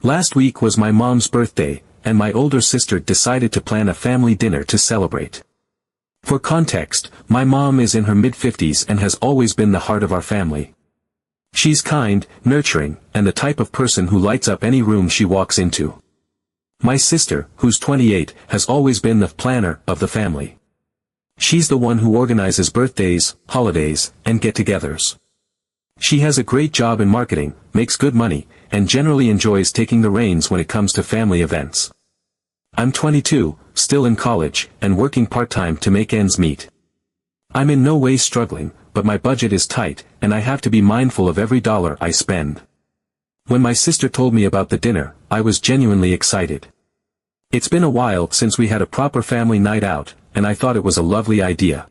Last week was my mom's birthday, and my older sister decided to plan a family dinner to celebrate. For context, my mom is in her mid-50s and has always been the heart of our family. She's kind, nurturing, and the type of person who lights up any room she walks into. My sister, who's 28, has always been the planner of the family. She's the one who organizes birthdays, holidays, and get-togethers. She has a great job in marketing, makes good money, and generally enjoys taking the reins when it comes to family events. I'm 22, still in college, and working part-time to make ends meet. I'm in no way struggling, but my budget is tight, and I have to be mindful of every dollar I spend. When my sister told me about the dinner, I was genuinely excited. It's been a while since we had a proper family night out, and I thought it was a lovely idea.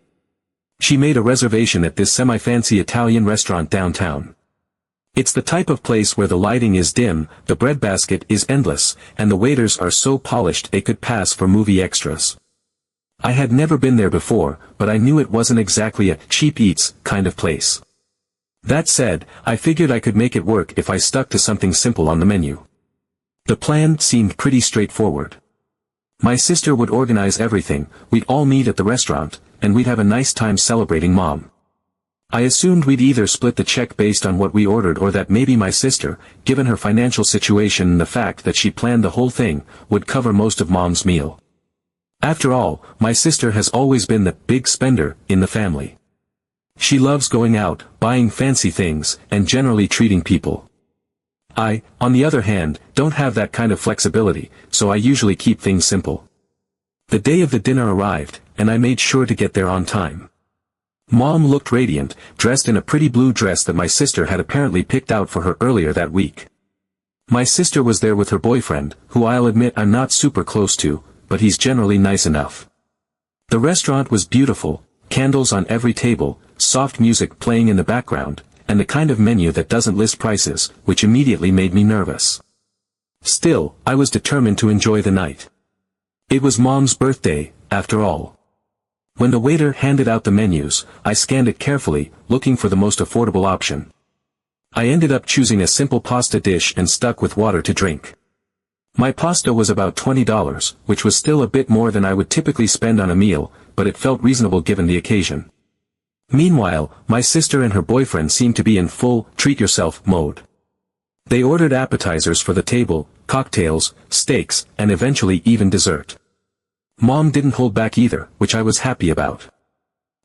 She made a reservation at this semi-fancy Italian restaurant downtown. It's the type of place where the lighting is dim, the breadbasket is endless, and the waiters are so polished they could pass for movie extras. I had never been there before, but I knew it wasn't exactly a cheap eats kind of place. That said, I figured I could make it work if I stuck to something simple on the menu. The plan seemed pretty straightforward. My sister would organize everything, we'd all meet at the restaurant, and we'd have a nice time celebrating Mom. I assumed we'd either split the check based on what we ordered or that maybe my sister, given her financial situation and the fact that she planned the whole thing, would cover most of Mom's meal. After all, my sister has always been the big spender in the family. She loves going out, buying fancy things, and generally treating people. I, on the other hand, don't have that kind of flexibility, so I usually keep things simple. The day of the dinner arrived, and I made sure to get there on time. Mom looked radiant, dressed in a pretty blue dress that my sister had apparently picked out for her earlier that week. My sister was there with her boyfriend, who I'll admit I'm not super close to, but he's generally nice enough. The restaurant was beautiful, candles on every table, soft music playing in the background, and the kind of menu that doesn't list prices, which immediately made me nervous. Still, I was determined to enjoy the night. It was Mom's birthday, after all. When the waiter handed out the menus, I scanned it carefully, looking for the most affordable option. I ended up choosing a simple pasta dish and stuck with water to drink. My pasta was about $20, which was still a bit more than I would typically spend on a meal, but it felt reasonable given the occasion. Meanwhile, my sister and her boyfriend seemed to be in full treat-yourself mode. They ordered appetizers for the table, cocktails, steaks, and eventually even dessert. Mom didn't hold back either, which I was happy about.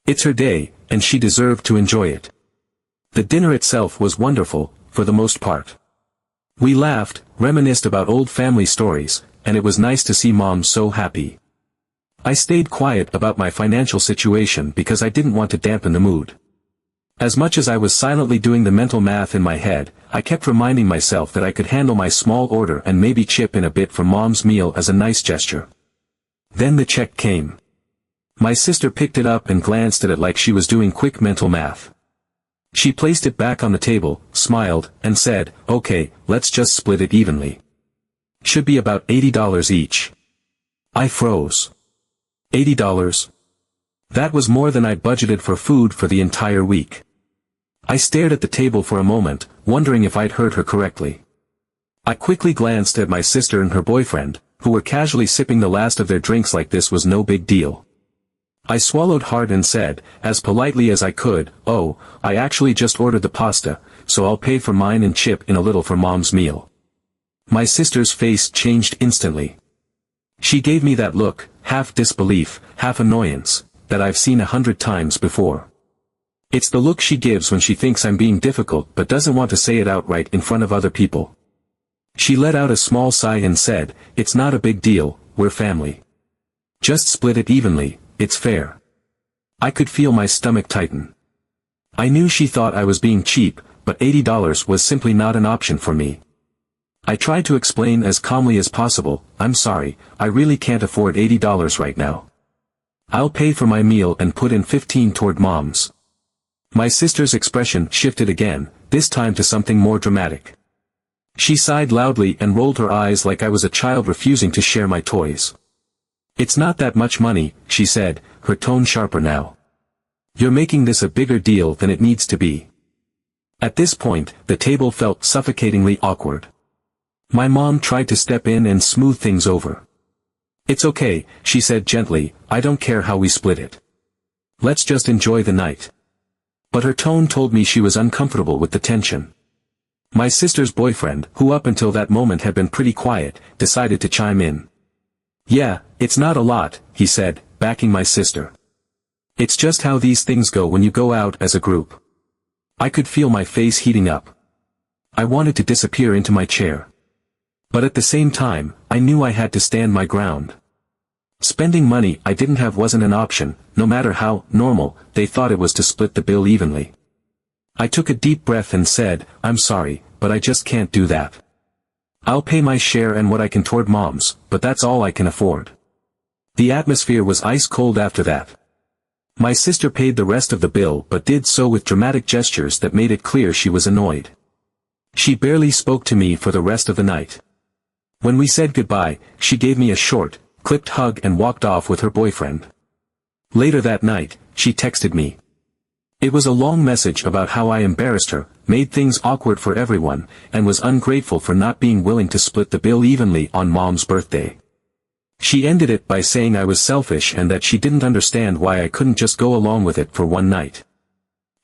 It's her day, and she deserved to enjoy it. The dinner itself was wonderful, for the most part. We laughed, reminisced about old family stories, and it was nice to see Mom so happy. I stayed quiet about my financial situation because I didn't want to dampen the mood. As much as I was silently doing the mental math in my head, I kept reminding myself that I could handle my small order and maybe chip in a bit from Mom's meal as a nice gesture. Then the check came. My sister picked it up and glanced at it like she was doing quick mental math. She placed it back on the table, smiled, and said, "Okay, let's just split it evenly. Should be about $80 each." I froze. $80? That was more than I'd budgeted for food for the entire week. I stared at the table for a moment, wondering if I'd heard her correctly. I quickly glanced at my sister and her boyfriend, who were casually sipping the last of their drinks like this was no big deal. I swallowed hard and said, as politely as I could, "Oh, I actually just ordered the pasta, so I'll pay for mine and chip in a little for Mom's meal." My sister's face changed instantly. She gave me that look, half disbelief, half annoyance, that I've seen 100 times before. It's the look she gives when she thinks I'm being difficult but doesn't want to say it outright in front of other people. She let out a small sigh and said, "It's not a big deal, we're family. Just split it evenly, it's fair." I could feel my stomach tighten. I knew she thought I was being cheap, but $80 was simply not an option for me. I tried to explain as calmly as possible, "I'm sorry, I really can't afford $80 right now. I'll pay for my meal and put in 15 toward Mom's." My sister's expression shifted again, this time to something more dramatic. She sighed loudly and rolled her eyes like I was a child refusing to share my toys. "It's not that much money," she said, her tone sharper now. "You're making this a bigger deal than it needs to be." At this point, the table felt suffocatingly awkward. My mom tried to step in and smooth things over. "It's okay," she said gently, "I don't care how we split it. Let's just enjoy the night." But her tone told me she was uncomfortable with the tension. My sister's boyfriend, who up until that moment had been pretty quiet, decided to chime in. "Yeah, it's not a lot," he said, backing my sister. "It's just how these things go when you go out as a group." I could feel my face heating up. I wanted to disappear into my chair. But at the same time, I knew I had to stand my ground. Spending money I didn't have wasn't an option, no matter how normal they thought it was to split the bill evenly. I took a deep breath and said, "I'm sorry, but I just can't do that. I'll pay my share and what I can toward Mom's, but that's all I can afford." The atmosphere was ice cold after that. My sister paid the rest of the bill but did so with dramatic gestures that made it clear she was annoyed. She barely spoke to me for the rest of the night. When we said goodbye, she gave me a short, clipped hug and walked off with her boyfriend. Later that night, she texted me. It was a long message about how I embarrassed her, made things awkward for everyone, and was ungrateful for not being willing to split the bill evenly on Mom's birthday. She ended it by saying I was selfish and that she didn't understand why I couldn't just go along with it for one night.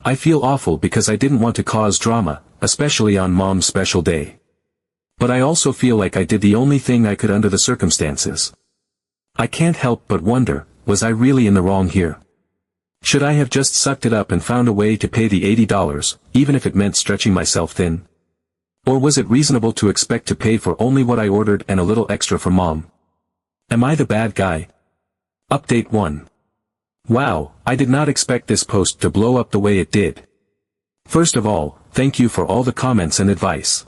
I feel awful because I didn't want to cause drama, especially on Mom's special day. But I also feel like I did the only thing I could under the circumstances. I can't help but wonder, was I really in the wrong here? Should I have just sucked it up and found a way to pay the $80, even if it meant stretching myself thin? Or was it reasonable to expect to pay for only what I ordered and a little extra for Mom? Am I the bad guy? Update 1. Wow, I did not expect this post to blow up the way it did. First of all, thank you for all the comments and advice.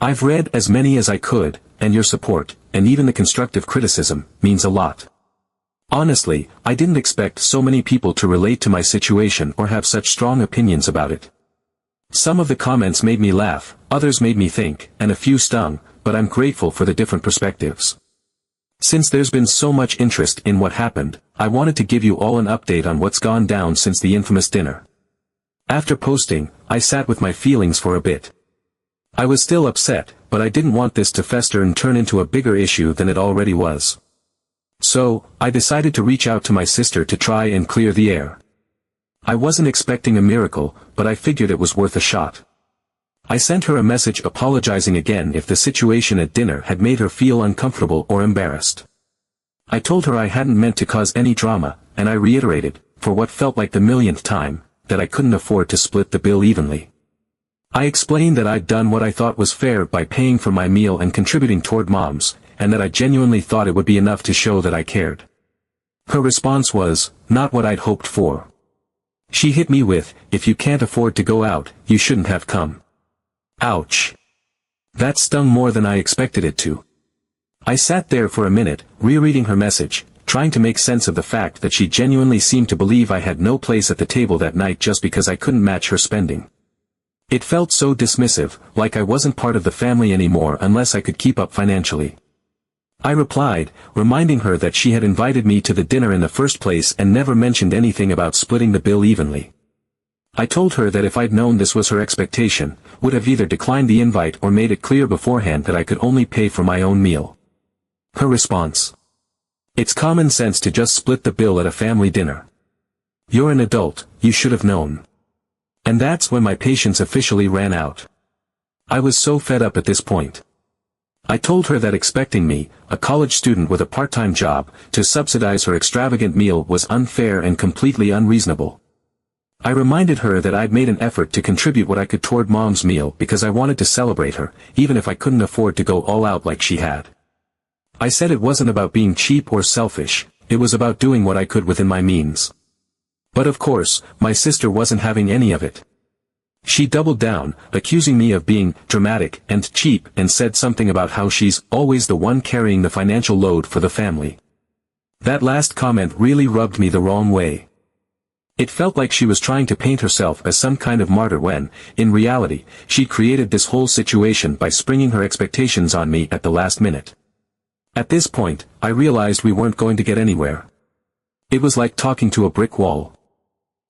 I've read as many as I could, and your support, and even the constructive criticism, means a lot. Honestly, I didn't expect so many people to relate to my situation or have such strong opinions about it. Some of the comments made me laugh, others made me think, and a few stung, but I'm grateful for the different perspectives. Since there's been so much interest in what happened, I wanted to give you all an update on what's gone down since the infamous dinner. After posting, I sat with my feelings for a bit. I was still upset, but I didn't want this to fester and turn into a bigger issue than it already was. So, I decided to reach out to my sister to try and clear the air. I wasn't expecting a miracle, but I figured it was worth a shot. I sent her a message apologizing again if the situation at dinner had made her feel uncomfortable or embarrassed. I told her I hadn't meant to cause any drama, and I reiterated, for what felt like the millionth time, that I couldn't afford to split the bill evenly. I explained that I'd done what I thought was fair by paying for my meal and contributing toward Mom's, and that I genuinely thought it would be enough to show that I cared. Her response was, not what I'd hoped for. She hit me with, "If you can't afford to go out, you shouldn't have come." Ouch. That stung more than I expected it to. I sat there for a minute, rereading her message, trying to make sense of the fact that she genuinely seemed to believe I had no place at the table that night just because I couldn't match her spending. It felt so dismissive, like I wasn't part of the family anymore unless I could keep up financially. I replied, reminding her that she had invited me to the dinner in the first place and never mentioned anything about splitting the bill evenly. I told her that if I'd known this was her expectation, would have either declined the invite or made it clear beforehand that I could only pay for my own meal. Her response: "It's common sense to just split the bill at a family dinner. You're an adult, you should have known." And that's when my patience officially ran out. I was so fed up at this point. I told her that expecting me, a college student with a part-time job, to subsidize her extravagant meal was unfair and completely unreasonable. I reminded her that I'd made an effort to contribute what I could toward Mom's meal because I wanted to celebrate her, even if I couldn't afford to go all out like she had. I said it wasn't about being cheap or selfish, it was about doing what I could within my means. But of course, my sister wasn't having any of it. She doubled down, accusing me of being dramatic and cheap, and said something about how she's always the one carrying the financial load for the family. That last comment really rubbed me the wrong way. It felt like she was trying to paint herself as some kind of martyr when, in reality, she created this whole situation by springing her expectations on me at the last minute. At this point, I realized we weren't going to get anywhere. It was like talking to a brick wall.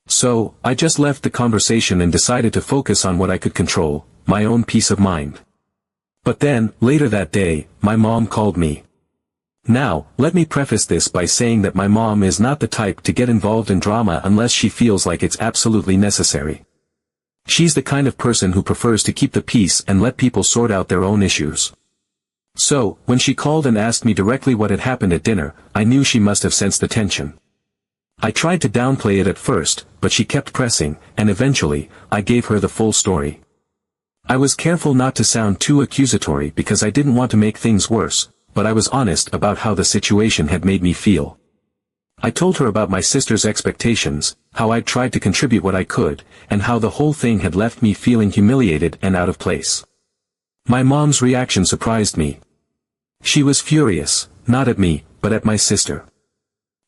So, I just left the conversation and decided to focus on what I could control, my own peace of mind. But then, later that day, my mom called me. Now, let me preface this by saying that my mom is not the type to get involved in drama unless she feels like it's absolutely necessary. She's the kind of person who prefers to keep the peace and let people sort out their own issues. So, when she called and asked me directly what had happened at dinner, I knew she must have sensed the tension. I tried to downplay it at first, but she kept pressing, and eventually, I gave her the full story. I was careful not to sound too accusatory because I didn't want to make things worse, but I was honest about how the situation had made me feel. I told her about my sister's expectations, how I'd tried to contribute what I could, and how the whole thing had left me feeling humiliated and out of place. My mom's reaction surprised me. She was furious, not at me, but at my sister.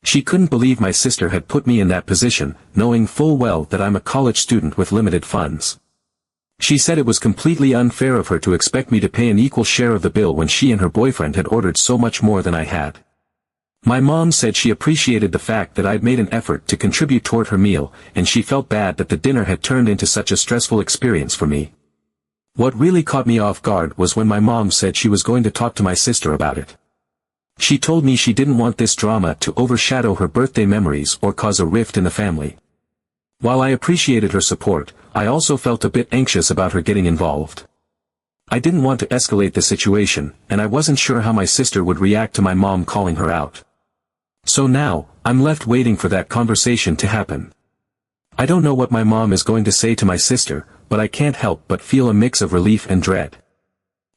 She couldn't believe my sister had put me in that position, knowing full well that I'm a college student with limited funds. She said it was completely unfair of her to expect me to pay an equal share of the bill when she and her boyfriend had ordered so much more than I had. My mom said she appreciated the fact that I'd made an effort to contribute toward her meal, and she felt bad that the dinner had turned into such a stressful experience for me. What really caught me off guard was when my mom said she was going to talk to my sister about it. She told me she didn't want this drama to overshadow her birthday memories or cause a rift in the family. While I appreciated her support, I also felt a bit anxious about her getting involved. I didn't want to escalate the situation, and I wasn't sure how my sister would react to my mom calling her out. So now, I'm left waiting for that conversation to happen. I don't know what my mom is going to say to my sister, but I can't help but feel a mix of relief and dread.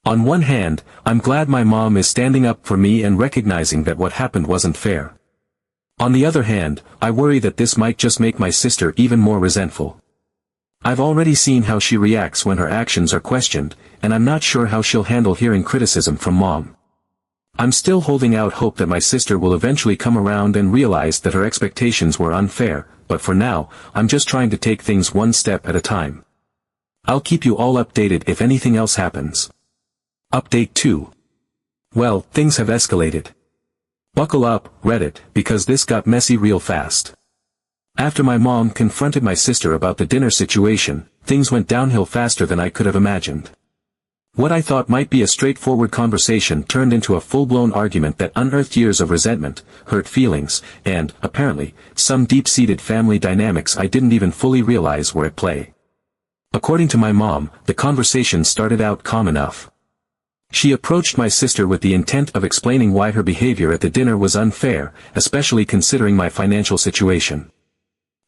On one hand, I'm glad my mom is standing up for me and recognizing that what happened wasn't fair. On the other hand, I worry that this might just make my sister even more resentful. I've already seen how she reacts when her actions are questioned, and I'm not sure how she'll handle hearing criticism from mom. I'm still holding out hope that my sister will eventually come around and realize that her expectations were unfair, but for now, I'm just trying to take things one step at a time. I'll keep you all updated if anything else happens. Update 2. Well, things have escalated. Buckle up, Reddit, because this got messy real fast. After my mom confronted my sister about the dinner situation, things went downhill faster than I could have imagined. What I thought might be a straightforward conversation turned into a full-blown argument that unearthed years of resentment, hurt feelings, and, apparently, some deep-seated family dynamics I didn't even fully realize were at play. According to my mom, the conversation started out calm enough. She approached my sister with the intent of explaining why her behavior at the dinner was unfair, especially considering my financial situation.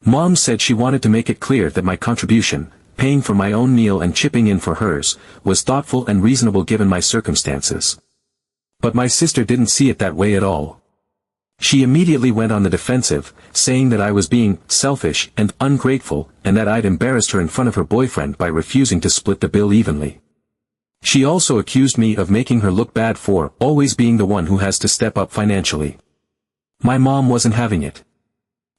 Mom said she wanted to make it clear that my contribution, paying for my own meal and chipping in for hers, was thoughtful and reasonable given my circumstances. But my sister didn't see it that way at all. She immediately went on the defensive, saying that I was being selfish and ungrateful, and that I'd embarrassed her in front of her boyfriend by refusing to split the bill evenly. She also accused me of making her look bad for always being the one who has to step up financially. My mom wasn't having it.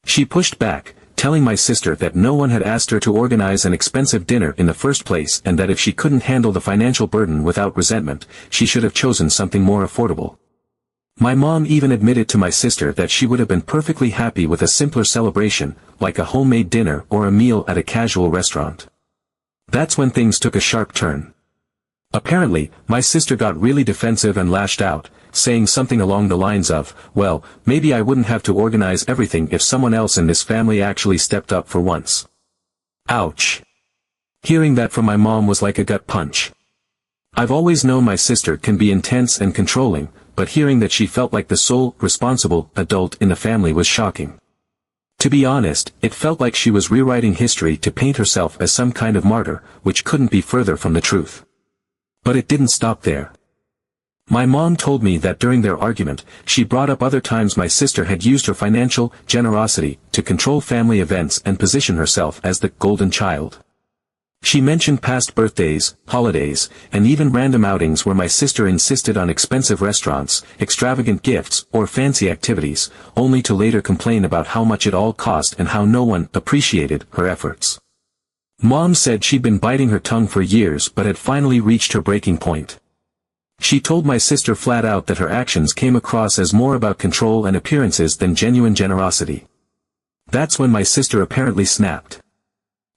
She pushed back, telling my sister that no one had asked her to organize an expensive dinner in the first place and that if she couldn't handle the financial burden without resentment, she should have chosen something more affordable. My mom even admitted to my sister that she would have been perfectly happy with a simpler celebration, like a homemade dinner or a meal at a casual restaurant. That's when things took a sharp turn. Apparently, my sister got really defensive and lashed out, saying something along the lines of, well, maybe I wouldn't have to organize everything if someone else in this family actually stepped up for once. Ouch. Hearing that from my mom was like a gut punch. I've always known my sister can be intense and controlling, but hearing that she felt like the sole, responsible adult in the family was shocking. To be honest, it felt like she was rewriting history to paint herself as some kind of martyr, which couldn't be further from the truth. But it didn't stop there. My mom told me that during their argument, she brought up other times my sister had used her financial generosity to control family events and position herself as the golden child. She mentioned past birthdays, holidays, and even random outings where my sister insisted on expensive restaurants, extravagant gifts, or fancy activities, only to later complain about how much it all cost and how no one appreciated her efforts. Mom said she'd been biting her tongue for years but had finally reached her breaking point. She told my sister flat out that her actions came across as more about control and appearances than genuine generosity. That's when my sister apparently snapped.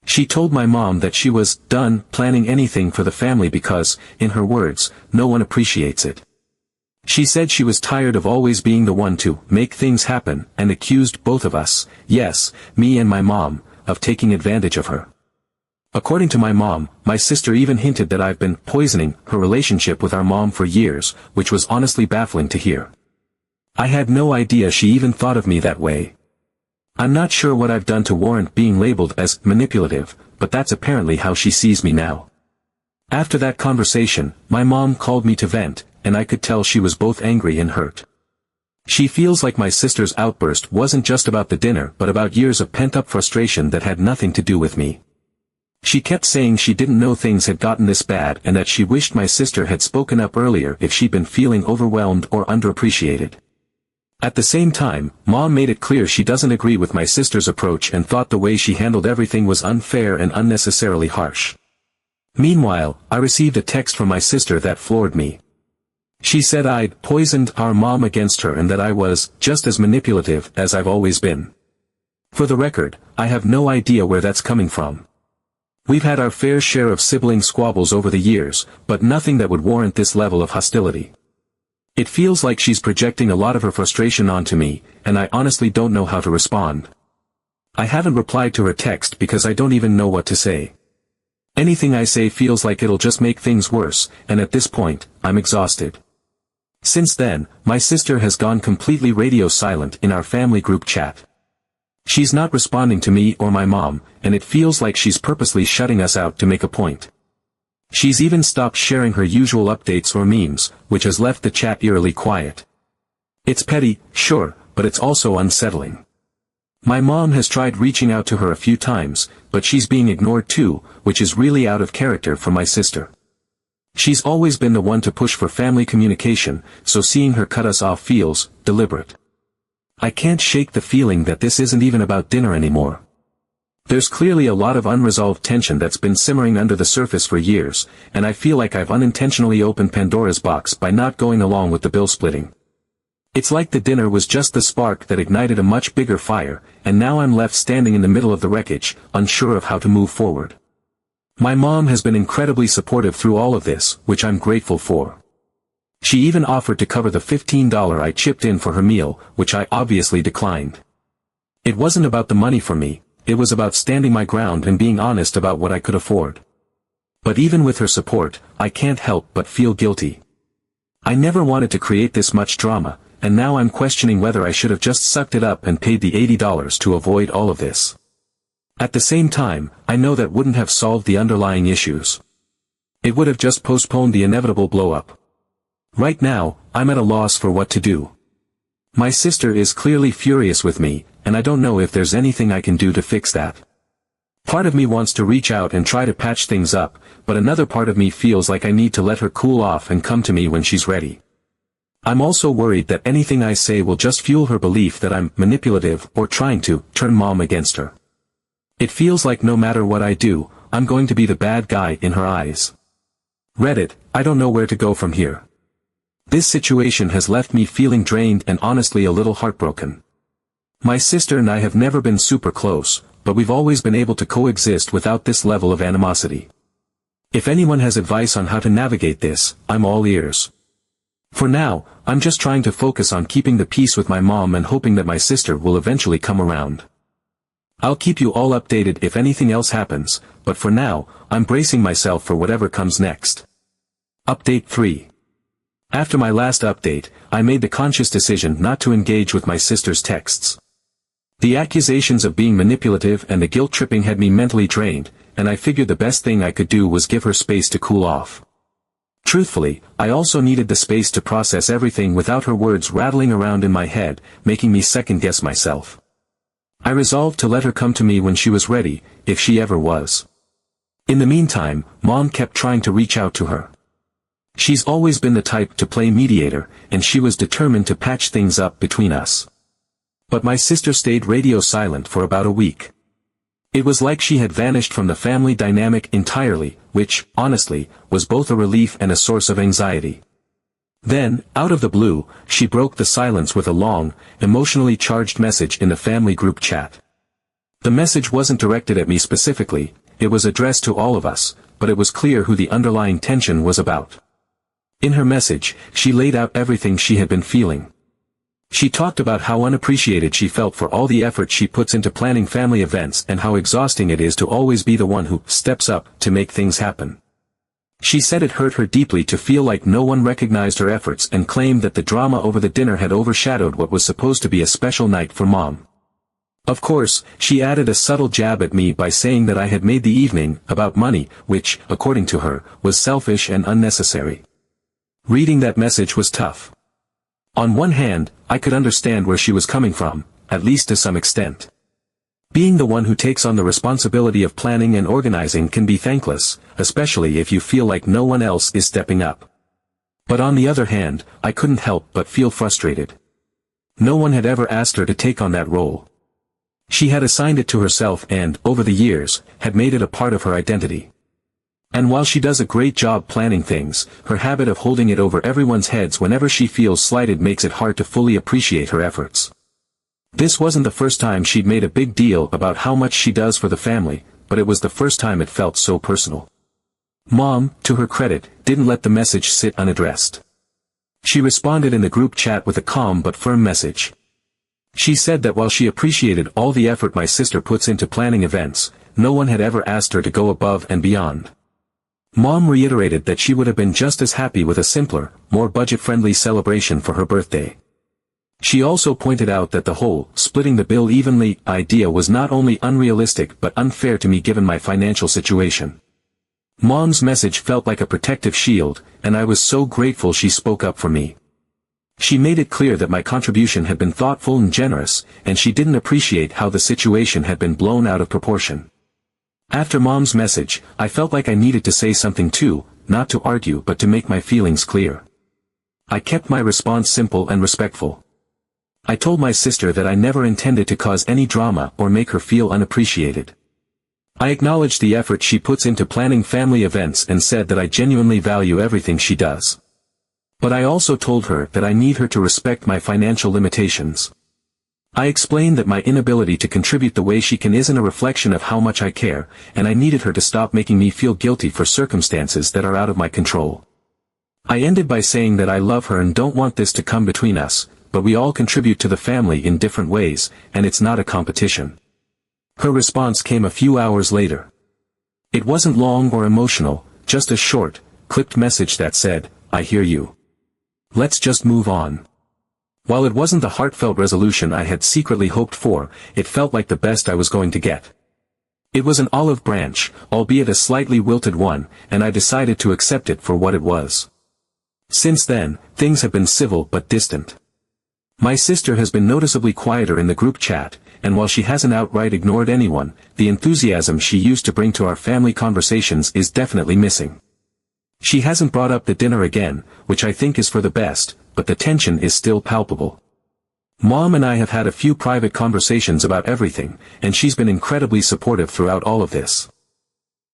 She told my mom that she was done planning anything for the family because, in her words, no one appreciates it. She said she was tired of always being the one to make things happen and accused both of us, yes, me and my mom, of taking advantage of her. According to my mom, my sister even hinted that I've been poisoning her relationship with our mom for years, which was honestly baffling to hear. I had no idea she even thought of me that way. I'm not sure what I've done to warrant being labeled as manipulative, but that's apparently how she sees me now. After that conversation, my mom called me to vent, and I could tell she was both angry and hurt. She feels like my sister's outburst wasn't just about the dinner but about years of pent-up frustration that had nothing to do with me. She kept saying she didn't know things had gotten this bad and that she wished my sister had spoken up earlier if she'd been feeling overwhelmed or underappreciated. At the same time, Mom made it clear she doesn't agree with my sister's approach and thought the way she handled everything was unfair and unnecessarily harsh. Meanwhile, I received a text from my sister that floored me. She said I'd poisoned our mom against her and that I was just as manipulative as I've always been. For the record, I have no idea where that's coming from. We've had our fair share of sibling squabbles over the years, but nothing that would warrant this level of hostility. It feels like she's projecting a lot of her frustration onto me, and I honestly don't know how to respond. I haven't replied to her text because I don't even know what to say. Anything I say feels like it'll just make things worse, and at this point, I'm exhausted. Since then, my sister has gone completely radio silent in our family group chat. She's not responding to me or my mom, and it feels like she's purposely shutting us out to make a point. She's even stopped sharing her usual updates or memes, which has left the chat eerily quiet. It's petty, sure, but it's also unsettling. My mom has tried reaching out to her a few times, but she's being ignored too, which is really out of character for my sister. She's always been the one to push for family communication, so seeing her cut us off feels deliberate. I can't shake the feeling that this isn't even about dinner anymore. There's clearly a lot of unresolved tension that's been simmering under the surface for years, and I feel like I've unintentionally opened Pandora's box by not going along with the bill splitting. It's like the dinner was just the spark that ignited a much bigger fire, and now I'm left standing in the middle of the wreckage, unsure of how to move forward. My mom has been incredibly supportive through all of this, which I'm grateful for. She even offered to cover the $15 I chipped in for her meal, which I obviously declined. It wasn't about the money for me, it was about standing my ground and being honest about what I could afford. But even with her support, I can't help but feel guilty. I never wanted to create this much drama, and now I'm questioning whether I should have just sucked it up and paid the $80 to avoid all of this. At the same time, I know that wouldn't have solved the underlying issues. It would have just postponed the inevitable blow-up. Right now, I'm at a loss for what to do. My sister is clearly furious with me, and I don't know if there's anything I can do to fix that. Part of me wants to reach out and try to patch things up, but another part of me feels like I need to let her cool off and come to me when she's ready. I'm also worried that anything I say will just fuel her belief that I'm manipulative or trying to turn mom against her. It feels like no matter what I do, I'm going to be the bad guy in her eyes. Reddit, I don't know where to go from here. This situation has left me feeling drained and honestly a little heartbroken. My sister and I have never been super close, but we've always been able to coexist without this level of animosity. If anyone has advice on how to navigate this, I'm all ears. For now, I'm just trying to focus on keeping the peace with my mom and hoping that my sister will eventually come around. I'll keep you all updated if anything else happens, but for now, I'm bracing myself for whatever comes next. Update 3. After my last update, I made the conscious decision not to engage with my sister's texts. The accusations of being manipulative and the guilt-tripping had me mentally drained, and I figured the best thing I could do was give her space to cool off. Truthfully, I also needed the space to process everything without her words rattling around in my head, making me second-guess myself. I resolved to let her come to me when she was ready, if she ever was. In the meantime, Mom kept trying to reach out to her. She's always been the type to play mediator, and she was determined to patch things up between us. But my sister stayed radio silent for about a week. It was like she had vanished from the family dynamic entirely, which, honestly, was both a relief and a source of anxiety. Then, out of the blue, she broke the silence with a long, emotionally charged message in the family group chat. The message wasn't directed at me specifically, it was addressed to all of us, but it was clear who the underlying tension was about. In her message, she laid out everything she had been feeling. She talked about how unappreciated she felt for all the effort she puts into planning family events and how exhausting it is to always be the one who steps up to make things happen. She said it hurt her deeply to feel like no one recognized her efforts and claimed that the drama over the dinner had overshadowed what was supposed to be a special night for Mom. Of course, she added a subtle jab at me by saying that I had made the evening about money, which, according to her, was selfish and unnecessary. Reading that message was tough. On one hand, I could understand where she was coming from, at least to some extent. Being the one who takes on the responsibility of planning and organizing can be thankless, especially if you feel like no one else is stepping up. But on the other hand, I couldn't help but feel frustrated. No one had ever asked her to take on that role. She had assigned it to herself and, over the years, had made it a part of her identity. And while she does a great job planning things, her habit of holding it over everyone's heads whenever she feels slighted makes it hard to fully appreciate her efforts. This wasn't the first time she'd made a big deal about how much she does for the family, but it was the first time it felt so personal. Mom, to her credit, didn't let the message sit unaddressed. She responded in the group chat with a calm but firm message. She said that while she appreciated all the effort my sister puts into planning events, no one had ever asked her to go above and beyond. Mom reiterated that she would have been just as happy with a simpler, more budget-friendly celebration for her birthday. She also pointed out that the whole splitting the bill evenly idea was not only unrealistic but unfair to me given my financial situation. Mom's message felt like a protective shield, and I was so grateful she spoke up for me. She made it clear that my contribution had been thoughtful and generous, and she didn't appreciate how the situation had been blown out of proportion. After Mom's message, I felt like I needed to say something too, not to argue but to make my feelings clear. I kept my response simple and respectful. I told my sister that I never intended to cause any drama or make her feel unappreciated. I acknowledged the effort she puts into planning family events and said that I genuinely value everything she does. But I also told her that I need her to respect my financial limitations. I explained that my inability to contribute the way she can isn't a reflection of how much I care, and I needed her to stop making me feel guilty for circumstances that are out of my control. I ended by saying that I love her and don't want this to come between us, but we all contribute to the family in different ways, and it's not a competition. Her response came a few hours later. It wasn't long or emotional, just a short, clipped message that said, "I hear you. Let's just move on." While it wasn't the heartfelt resolution I had secretly hoped for, it felt like the best I was going to get. It was an olive branch, albeit a slightly wilted one, and I decided to accept it for what it was. Since then, things have been civil but distant. My sister has been noticeably quieter in the group chat, and while she hasn't outright ignored anyone, the enthusiasm she used to bring to our family conversations is definitely missing. She hasn't brought up the dinner again, which I think is for the best, but the tension is still palpable. Mom and I have had a few private conversations about everything, and she's been incredibly supportive throughout all of this.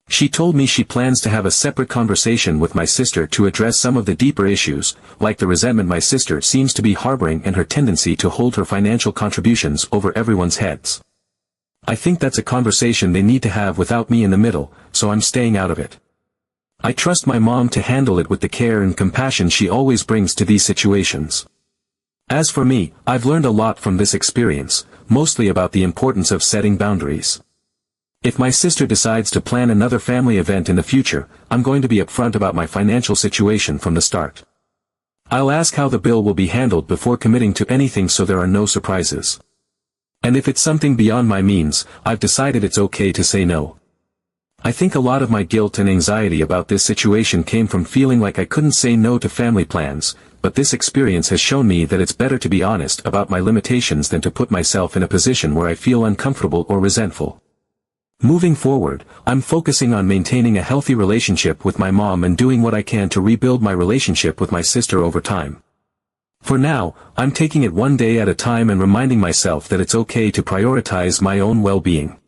She told me she plans to have a separate conversation with my sister to address some of the deeper issues, like the resentment my sister seems to be harboring and her tendency to hold her financial contributions over everyone's heads. I think that's a conversation they need to have without me in the middle, so I'm staying out of it. I trust my mom to handle it with the care and compassion she always brings to these situations. As for me, I've learned a lot from this experience, mostly about the importance of setting boundaries. If my sister decides to plan another family event in the future, I'm going to be upfront about my financial situation from the start. I'll ask how the bill will be handled before committing to anything so there are no surprises. And if it's something beyond my means, I've decided it's okay to say no. I think a lot of my guilt and anxiety about this situation came from feeling like I couldn't say no to family plans, but this experience has shown me that it's better to be honest about my limitations than to put myself in a position where I feel uncomfortable or resentful. Moving forward, I'm focusing on maintaining a healthy relationship with my mom and doing what I can to rebuild my relationship with my sister over time. For now, I'm taking it one day at a time and reminding myself that it's okay to prioritize my own well-being.